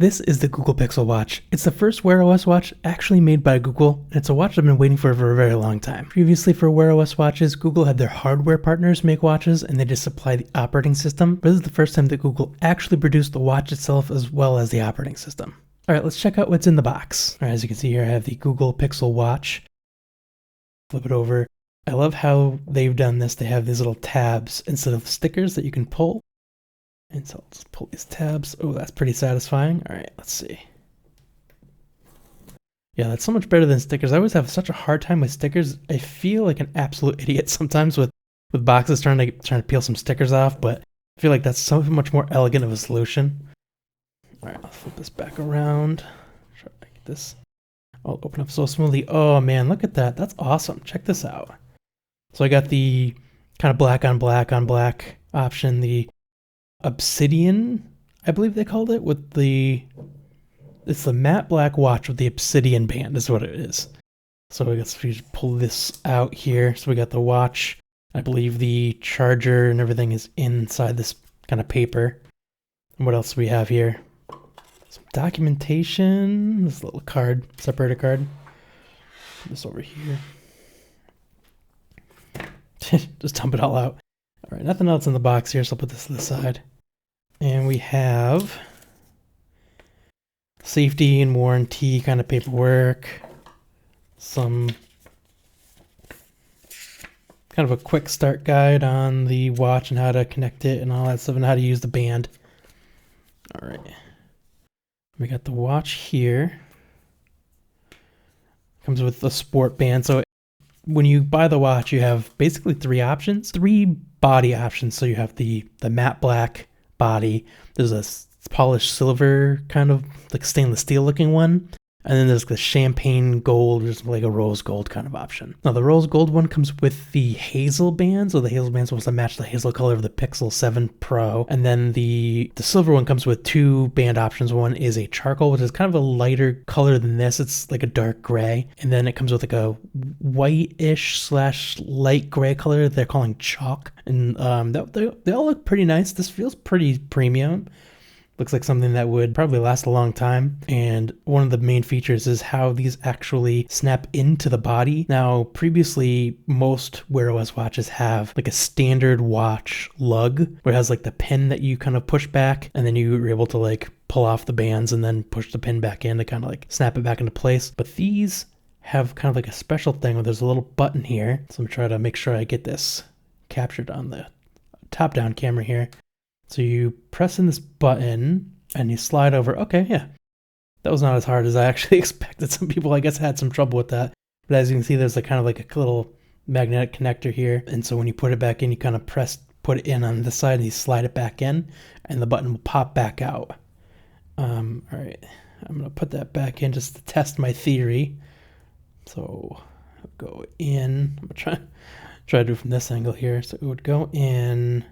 This is the Google Pixel Watch. It's the first Wear OS watch actually made by Google, and it's a watch I've been waiting for a very long time. Previously for Wear OS watches, Google had their hardware partners make watches and they just supply the operating system, but this is the first time that Google actually produced the watch itself as well as the operating system. Alright, let's check out what's in the box. Alright, as you can see here, I have the Google Pixel Watch. Flip it over. I love how they've done this. They have these little tabs instead of stickers that you can pull. And so I'll just pull these tabs. Oh, that's pretty satisfying. All right, let's see. Yeah, that's so much better than stickers. I always have such a hard time with stickers. I feel like an absolute idiot sometimes with boxes trying to peel some stickers off, but I feel like that's so much more elegant of a solution. All right, I'll flip this back around. Try to get this. I'll open up so smoothly. Oh man, look at that. That's awesome. Check this out. So I got the kind of black on black option, the obsidian, I believe they called it, with it's the matte black watch with the obsidian band is what it is. So I guess we just pull this out here. So we got the watch. I believe the charger and everything is inside this kind of paper. And what else do we have here? Some documentation. This little card, separator card. Put this over here. Just dump it all out. All right, nothing else in the box here, so I'll put this to the side. And we have safety and warranty kind of paperwork. Some kind of a quick start guide on the watch and how to connect it and all that stuff and how to use the band. All right. We got the watch here. Comes with the sport band. So when you buy the watch, you have basically three body options. So you have the matte black body. There's a polished silver kind of like stainless steel looking one. And then there's the champagne gold, which is like a rose gold kind of option. Now the rose gold one comes with the hazel band. So the hazel band is supposed to match the hazel color of the Pixel 7 Pro. And then the silver one comes with two band options. One is a charcoal, which is kind of a lighter color than this. It's like a dark gray. And then it comes with like a whitish / light gray color they're calling chalk. And they all look pretty nice. This feels pretty premium. Looks like something that would probably last a long time. And one of the main features is how these actually snap into the body. Now, previously, most Wear OS watches have like a standard watch lug where it has like the pin that you kind of push back and then you were able to like pull off the bands and then push the pin back in to kind of like snap it back into place. But these have kind of like a special thing where there's a little button here. So I'm trying to make sure I get this captured on the top-down camera here. So you press in this button and you slide over. Okay, yeah. That was not as hard as I actually expected. Some people, I guess, had some trouble with that. But as you can see, there's kind of like a little magnetic connector here. And so when you put it back in, you kind of put it in on the side and you slide it back in and the button will pop back out. All right. I'm going to put that back in just to test my theory. So I'll go in. I'm going to try to do it from this angle here. So it would go in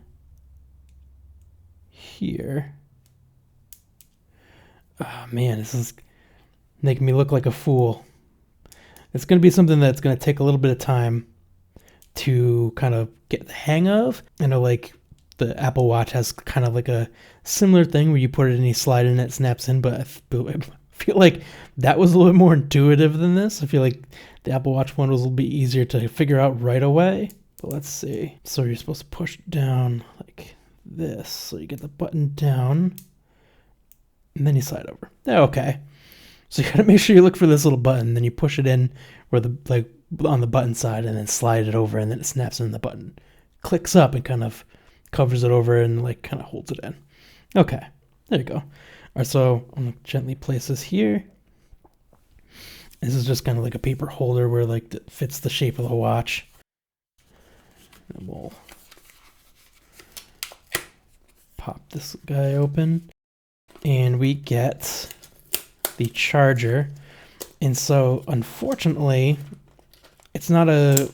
here. Oh man, this is making me look like a fool. It's going to be something that's going to take a little bit of time to kind of get the hang of. I know like the Apple Watch has kind of like a similar thing where you put it in, you slide in, it snaps in, but I feel like that was a little bit more intuitive than this. I feel like the Apple Watch one was a little bit easier to figure out right away. But let's see. So you're supposed to push down like this, so you get the button down and then you slide over. Okay, so you gotta make sure you look for this little button, then you push it in where the like on the button side and then slide it over and then it snaps in, the button clicks up and kind of covers it over and like kind of holds it in. Okay, there you go. All right, so I'm gonna gently place this here. This is just kind of like a paper holder where like it fits the shape of the watch. And we'll pop this guy open and we get the charger. And so unfortunately it's not a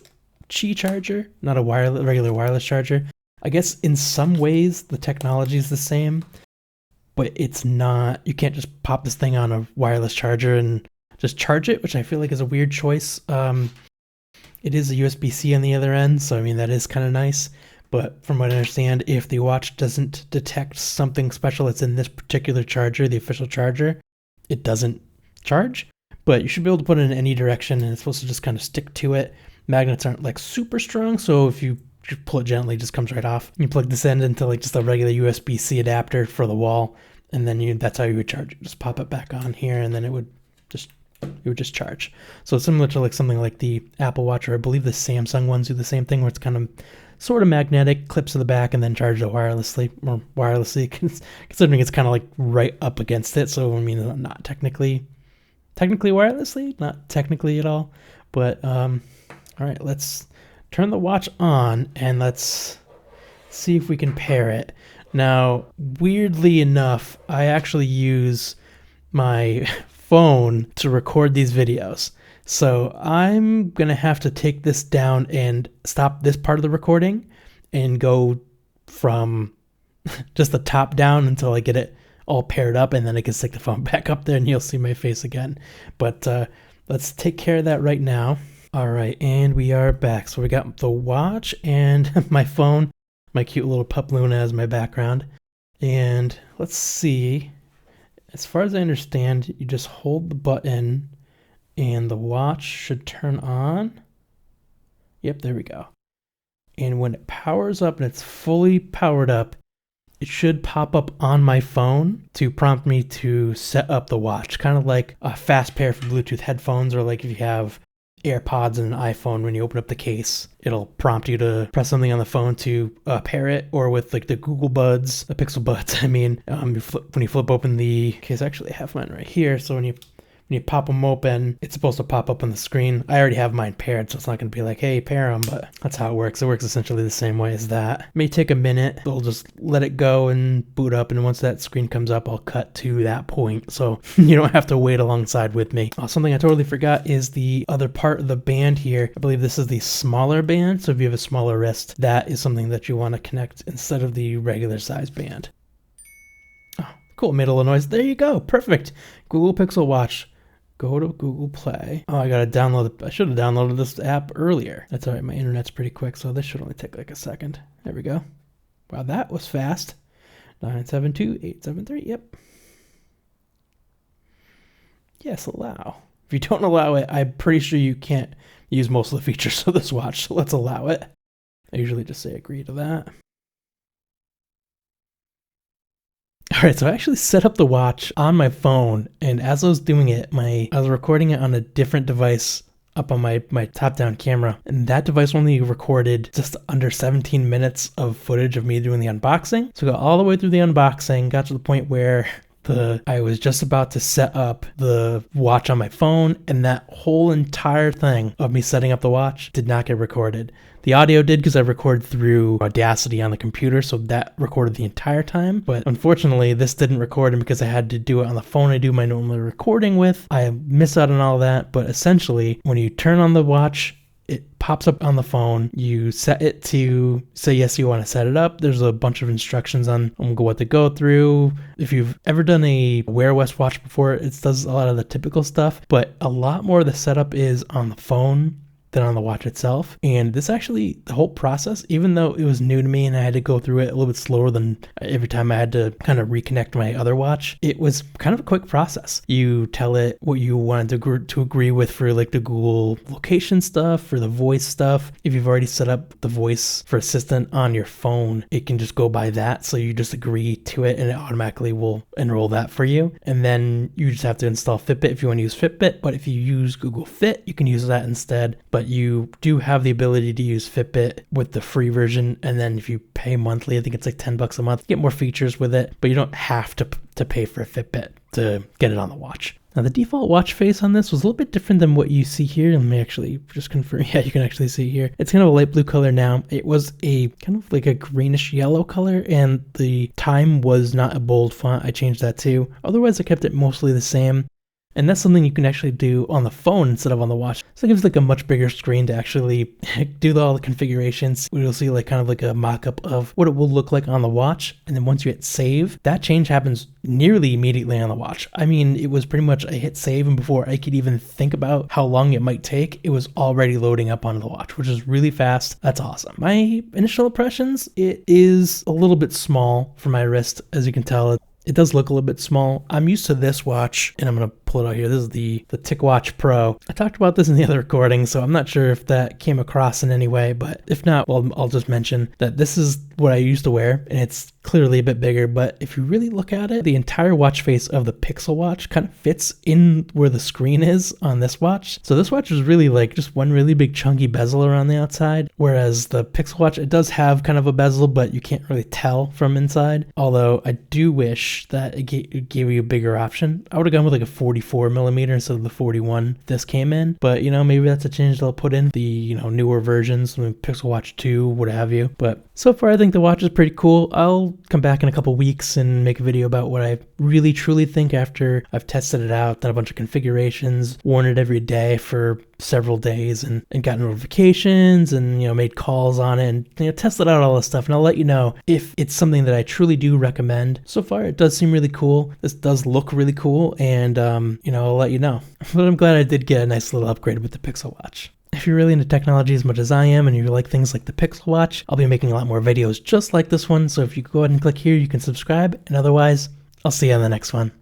Qi charger, not a regular wireless charger. I guess in some ways the technology is the same, but it's not. You can't just pop this thing on a wireless charger and just charge it, which I feel like is a weird choice. It is a USB-C on the other end, so I mean that is kind of nice. But from what I understand, if the watch doesn't detect something special that's in this particular charger, the official charger, it doesn't charge. But you should be able to put it in any direction, and it's supposed to just kind of stick to it. Magnets aren't like super strong, so if you just pull it gently, it just comes right off. You plug this end into like just a regular USB-C adapter for the wall, and then that's how you would charge it. Just pop it back on here, and then it would just charge. So it's similar to like something like the Apple Watch, or I believe the Samsung ones do the same thing, where it's kind of sort of magnetic, clips to the back, and then charged wirelessly, considering it's kind of like right up against it. So I mean, not technically wirelessly, not technically at all. But all right, let's turn the watch on and let's see if we can pair it. Now, weirdly enough, I actually use my phone to record these videos. So I'm going to have to take this down and stop this part of the recording and go from just the top down until I get it all paired up, and then I can stick the phone back up there and you'll see my face again. But let's take care of that right now. All right, and we are back. So we got the watch and my phone, my cute little pup Luna as my background. And let's see. As far as I understand, you just hold the button and the watch should turn on. Yep, there we go. And when it powers up and it's fully powered up, it should pop up on my phone to prompt me to set up the watch. Kind of like a fast pair for Bluetooth headphones, or like if you have AirPods and an iPhone, when you open up the case, it'll prompt you to press something on the phone to pair it, or with like the Google Buds, the Pixel Buds, I mean, when you flip open the case, actually I have mine right here, so when you pop them open, it's supposed to pop up on the screen. I already have mine paired, so it's not going to be like, hey, pair them, but that's how it works. It works essentially the same way as that. It may take a minute. I'll just let it go and boot up, and once that screen comes up, I'll cut to that point, so you don't have to wait alongside with me. Something I totally forgot is the other part of the band here. I believe this is the smaller band, so if you have a smaller wrist, that is something that you want to connect instead of the regular size band. Oh, cool, made a little noise. There you go, perfect. Google Pixel Watch. Go to Google Play. Oh, I gotta download it. I should have downloaded this app earlier. That's all right, my internet's pretty quick, so this should only take like a second. There we go. Wow, that was fast. 972-873, yep. Yes, allow. If you don't allow it, I'm pretty sure you can't use most of the features of this watch, so let's allow it. I usually just say agree to that. All right, so I actually set up the watch on my phone, and as I was doing it, I was recording it on a different device up on my top-down camera, and that device only recorded just under 17 minutes of footage of me doing the unboxing. So I got all the way through the unboxing, got to the point where I was just about to set up the watch on my phone, and that whole entire thing of me setting up the watch did not get recorded. The audio did, because I recorded through Audacity on the computer, so that recorded the entire time. But unfortunately, this didn't record, and because I had to do it on the phone I do my normal recording with, I missed out on all that. But essentially, when you turn on the watch, it pops up on the phone. You set it to say yes, you want to set it up. There's a bunch of instructions on what to go through. If you've ever done a Wear OS watch before, it does a lot of the typical stuff, but a lot more of the setup is on the phone than on the watch itself. And this actually, the whole process, even though it was new to me and I had to go through it a little bit slower than every time I had to kind of reconnect my other watch, it was kind of a quick process. You tell it what you wanted to agree with for like the Google location stuff, for the voice stuff. If you've already set up the voice for Assistant on your phone, it can just go by that. So you just agree to it and it automatically will enroll that for you. And then you just have to install Fitbit if you want to use Fitbit. But if you use Google Fit, you can use that instead. But you do have the ability to use Fitbit with the free version, and then if you pay monthly, I think it's like $10 a month, you get more features with it, but you don't have to pay for a Fitbit to get it on the watch. Now the default watch face on this was a little bit different than what you see here. Let me actually just confirm. Yeah, you can actually see here. It's kind of a light blue color now. It was a kind of like a greenish yellow color, and the time was not a bold font. I changed that too. Otherwise I kept it mostly the same. And that's something you can actually do on the phone instead of on the watch. So it gives like a much bigger screen to actually do all the configurations. You'll see like kind of like a mock-up of what it will look like on the watch. And then once you hit save, that change happens nearly immediately on the watch. I mean, it was pretty much I hit save, and before I could even think about how long it might take, it was already loading up onto the watch, which is really fast. That's awesome. My initial impressions, it is a little bit small for my wrist. As you can tell, it does look a little bit small. I'm used to this watch, and I'm going to pull it out here. This is the TicWatch Pro. I talked about this in the other recording, so I'm not sure if that came across in any way, but if not, well, I'll just mention that this is what I used to wear, and it's clearly a bit bigger, but if you really look at it, the entire watch face of the Pixel Watch kind of fits in where the screen is on this watch. So this watch is really like just one really big chunky bezel around the outside, whereas the Pixel Watch, it does have kind of a bezel, but you can't really tell from inside. Although I do wish that it gave you a bigger option. I would have gone with like a 44 millimeter instead of the 41 this came in, but maybe that's a change they'll put in the newer versions, Pixel Watch 2, what have you. But so far I think the watch is pretty cool. I'll come back in a couple weeks and make a video about what I really truly think after I've tested it out, done a bunch of configurations, worn it every day for several days, and got notifications and made calls on it, and tested out all this stuff, and I'll let you know if it's something that I truly do recommend. So far it does seem really cool. This does look really cool, and I'll let you know. But I'm glad I did get a nice little upgrade with the Pixel Watch. If you're really into technology as much as I am and you like things like the Pixel Watch, I'll be making a lot more videos just like this one, so if you go ahead and click here, you can subscribe, and otherwise, I'll see you on the next one.